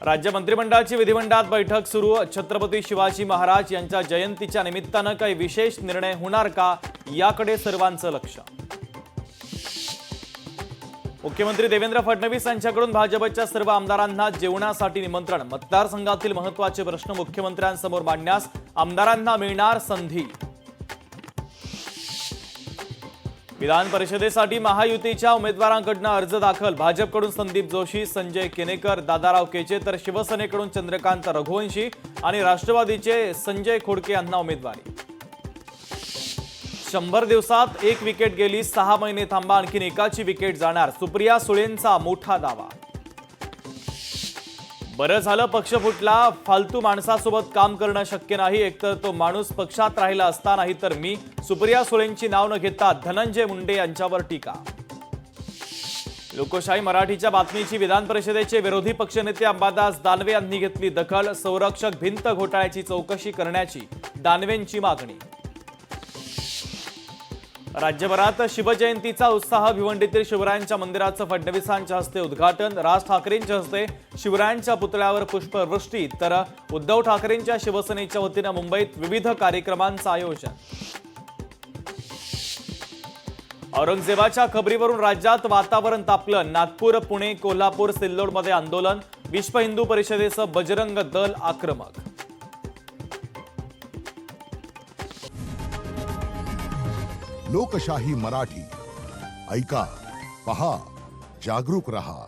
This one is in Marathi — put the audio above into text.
राज्य मंत्रिमंडळाची विधिमंडळात बैठक सुरू। छत्रपती शिवाजी महाराज यांच्या जयंतीच्या निमित्तानं काही विशेष निर्णय होणार का याकडे सर्वांचं लक्ष। मुख्यमंत्री देवेंद्र फडणवीस यांच्याकडून भाजपच्या सर्व आमदारांना जेवणासाठी निमंत्रण। मतदारसंघातील महत्त्वाचे प्रश्न मुख्यमंत्र्यांसमोर मांडण्यास आमदारांना मिळणार संधी। विधान परिषदेसाठी महायुतीच्या उमेदवारांकडून अर्ज दाखल। भाजपकडून संदीप जोशी, संजय केनेकर, दादाराव केचे तर शिवसेनेकडून चंद्रकांत रघुवंशी आणि राष्ट्रवादीचे संजय खोडके यांना उमेदवारी। 100 दिवसात 1 विकेट गेली, 6 महिने थांबा आणखी एकाची विकेट जाणार, सुप्रिया सुळेंचा मोठा दावा। बरं झालं पक्ष फुटला, फालतू माणसासोबत काम करणं शक्य नाही, एकतर तो माणूस पक्षात राहिला असता, नाही तर मी। सुप्रिया सुळेंची नाव न घेता धनंजय मुंडे यांच्यावर टीका। लोकशाही मराठीच्या बातमीची विधान परिषदेचे विरोधी पक्षनेते अंबादास दानवे यांनी घेतली दखल। संरक्षक भिंत घोटाळ्याची चौकशी करण्याची दानवेंची मागणी। राज्यभरात शिवजयंतीचा उत्साह। भिवंडीतील शिवरायांच्या मंदिराचं फडणवीसांच्या हस्ते उद्घाटन। राज ठाकरेंच्या हस्ते शिवरायांच्या पुतळ्यावर पुष्पवृष्टी तर उद्धव ठाकरेंच्या शिवसेनेच्या वतीनं मुंबईत विविध कार्यक्रमांचं आयोजन। औरंगजेबाच्या खबरीवरून राज्यात वातावरण तापलं। नागपूर, पुणे, कोल्हापूर, सिल्लोडमध्ये आंदोलन। विश्व हिंदू परिषदेचं बजरंग दल आक्रमक। लोकशाही मराठी ऐका, पहा, जागरूक रहा।